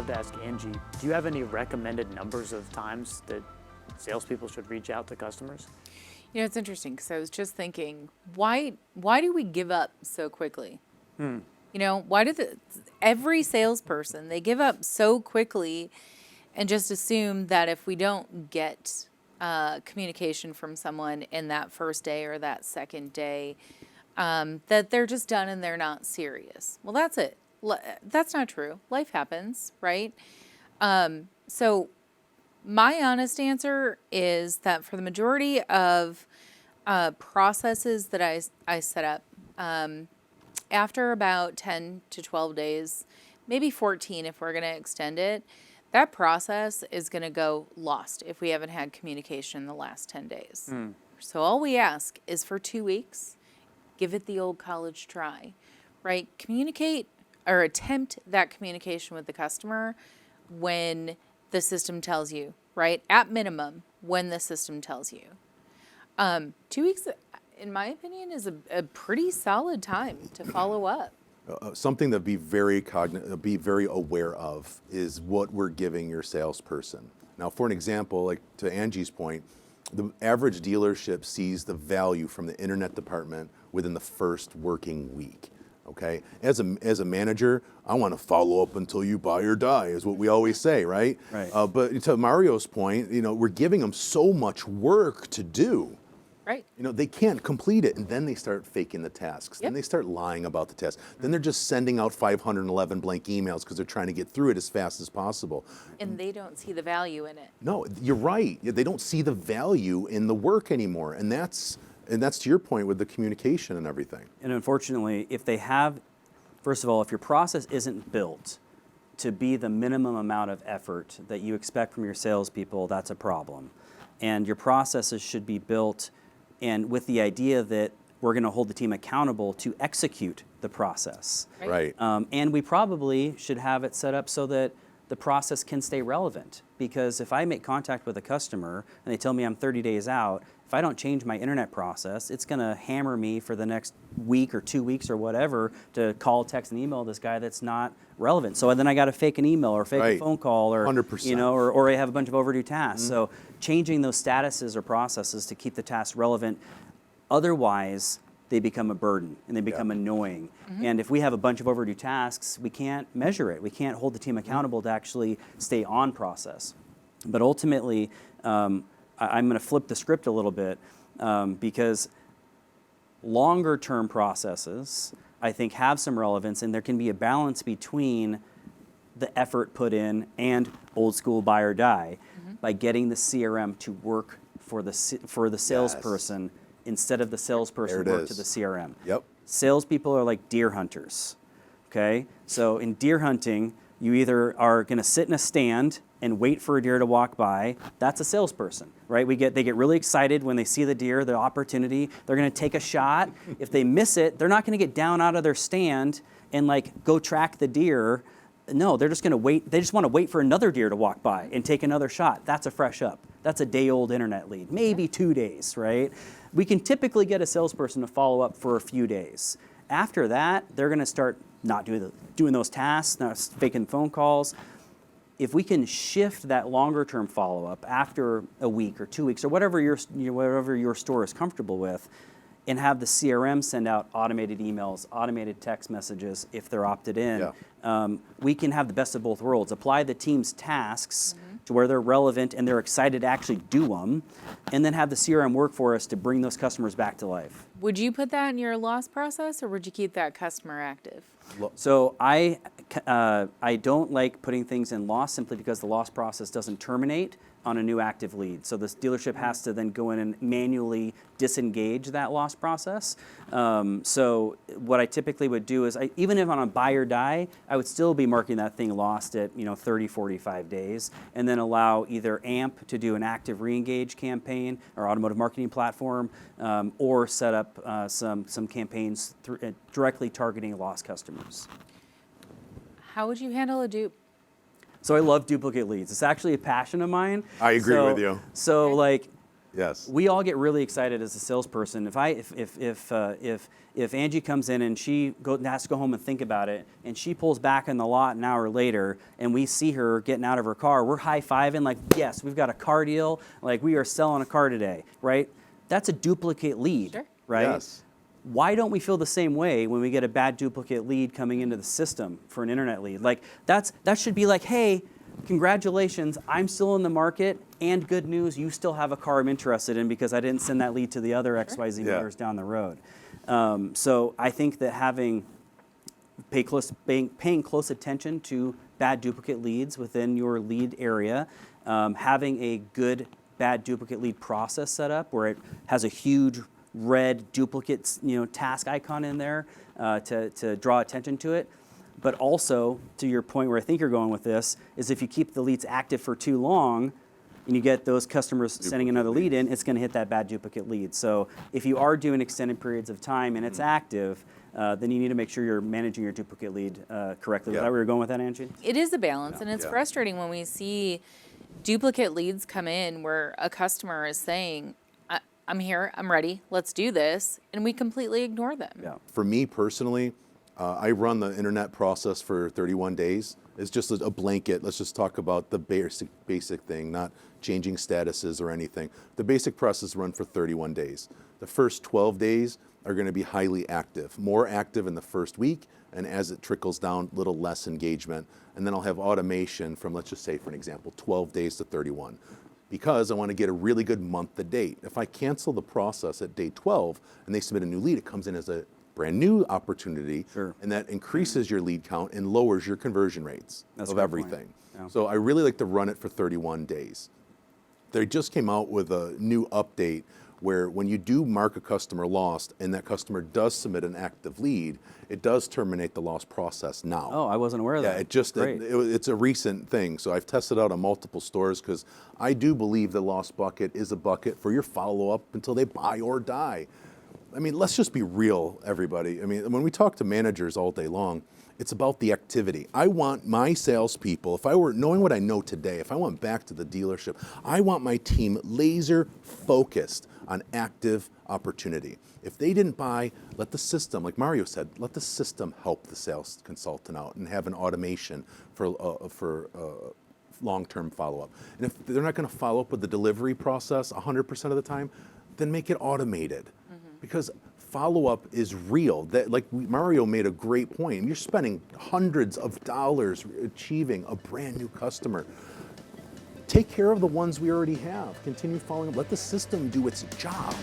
love to ask Angie, do you have any recommended numbers of times that salespeople should reach out to customers? You know, it's interesting because I was just thinking, why do we give up so quickly? You know, why do every salesperson, they give up so quickly and just assume that if we don't get communication from someone in that first day or that second day, that they're just done and they're not serious. Well, that's it. That's not true. Life happens, right? So my honest answer is that for the majority of processes that I set up, after about 10 to 12 days, maybe 14 if we're going to extend it, that process is going to go lost if we haven't had communication in the last 10 days. So all we ask is for 2 weeks, give it the old college try, right? Communicate or attempt that communication with the customer when the system tells you, right? At minimum, when the system tells you. 2 weeks, in my opinion, is a pretty solid time to follow up. Something to be very aware of is what we're giving your salesperson. Now, for an example, like to Angie's point, the average dealership sees the value from the internet department within the first working week. Okay, as a manager, I want to follow up until you buy or die, is what we always say, right? Right. But to Mario's point, we're giving them so much work to do. Right. They can't complete it, and then they start faking the tasks. Yep. Then they start lying about the test. Then they're just sending out 511 blank emails because they're trying to get through it as fast as possible. And they don't see the value in it. No, you're right. They don't see the value in the work anymore, and that's to your point with the communication and everything. And unfortunately, if they have, first of all, if your process isn't built to be the minimum amount of effort that you expect from your salespeople, that's a problem. And your processes should be built and with the idea that we're going to hold the team accountable to execute the process. Right. And we probably should have it set up so that the process can stay relevant. Because if I make contact with a customer and they tell me I'm 30 days out, if I don't change my internet process, it's going to hammer me for the next week or 2 weeks or whatever to call, text, and email this guy that's not relevant. So then I got to fake an email or fake a phone call or 100%. or I have a bunch of overdue tasks. So changing those statuses or processes to keep the tasks relevant. Otherwise, they become a burden and they become annoying. And if we have a bunch of overdue tasks, we can't measure it. We can't hold the team accountable to actually stay on process. But ultimately, I'm going to flip the script a little bit because longer term processes, I think, have some relevance, and there can be a balance between the effort put in and old school buy or die by getting the CRM to work for the salesperson instead of the salesperson work to the CRM. Yep. Salespeople are like deer hunters. Okay, so in deer hunting, you either are going to sit in a stand and wait for a deer to walk by. That's a salesperson, right? They get really excited when they see the deer, the opportunity. They're going to take a shot. If they miss it, they're not going to get down out of their stand and go track the deer. No, they're just going to wait. They just want to wait for another deer to walk by and take another shot. That's a fresh up. That's a day-old internet lead, maybe 2 days, right? We can typically get a salesperson to follow up for a few days. After that, they're going to start not doing those tasks, not faking phone calls. If we can shift that longer-term follow-up after a week or 2 weeks or whatever your store is comfortable with, and have the CRM send out automated emails, automated text messages if they're opted in, we can have the best of both worlds. Apply the team's tasks to where they're relevant and they're excited to actually do them, and then have the CRM work for us to bring those customers back to life. Would you put that in your loss process, or would you keep that customer active? So I don't like putting things in loss simply because the loss process doesn't terminate on a new active lead. So this dealership has to then go in and manually disengage that loss process. So what I typically would do is, even if on a buy or die, I would still be marking that thing lost at 30, 45 days, and then allow either AMP to do an active re-engage campaign or automotive marketing platform, or set up some campaigns directly targeting lost customers. How would you handle a dupe? So I love duplicate leads. It's actually a passion of mine. I agree with you. So Yes. We all get really excited as a salesperson. If Angie comes in and she has to go home and think about it, and she pulls back in the lot an hour later, and we see her getting out of her car, we're high-fiving like, yes, we've got a car deal, like we are selling a car today, right? That's a duplicate lead, Sure. right? Yes. Why don't we feel the same way when we get a bad duplicate lead coming into the system for an internet lead? Like that should be like, hey, congratulations, I'm still in the market, and good news, you still have a car I'm interested in because I didn't send that lead to the other XYZ Yeah. dealers down the road. So I think that paying close attention to bad duplicate leads within your lead area, having a good bad duplicate lead process set up where it has a huge red duplicate task icon in there to draw attention to it. But also, to your point where I think you're going with this, is if you keep the leads active for too long and you get those customers sending another lead in, it's going to hit that bad duplicate lead. So if you are doing extended periods of time and it's active, then you need to make sure you're managing your duplicate lead correctly. Is that where you're going with that, Angie? It is a balance, and it's frustrating when we see duplicate leads come in where a customer is saying, I'm here, I'm ready, let's do this, and we completely ignore them. Yeah. For me personally, I run the internet process for 31 days. It's just a blanket. Let's just talk about the basic thing, not changing statuses or anything. The basic process run for 31 days. The first 12 days are going to be highly active, more active in the first week, and as it trickles down, a little less engagement. And then I'll have automation from, let's just say, for an example, 12 days to 31. Because I want to get a really good month to date. If I cancel the process at day 12 and they submit a new lead, it comes in as a brand new opportunity, and that increases your lead count and lowers your conversion rates of everything. Yeah. So I really like to run it for 31 days. They just came out with a new update where when you do mark a customer lost and that customer does submit an active lead, it does terminate the loss process now. Oh, I wasn't aware of that. It's a recent thing. So I've tested out on multiple stores because I do believe the loss bucket is a bucket for your follow-up until they buy or die. I mean, let's just be real, everybody. I mean, when we talk to managers all day long, it's about the activity. I want my salespeople, if I were knowing what I know today, if I went back to the dealership, I want my team laser focused on active opportunity. If they didn't buy, let the system, like Mario said, let the system help the sales consultant out and have an automation for long-term follow-up. And if they're not going to follow up with the delivery process 100% of the time, then make it automated. Because follow-up is real. That, like Mario made a great point. You're spending hundreds of dollars achieving a brand new customer. Take care of the ones we already have. Continue following up. Let the system do its job.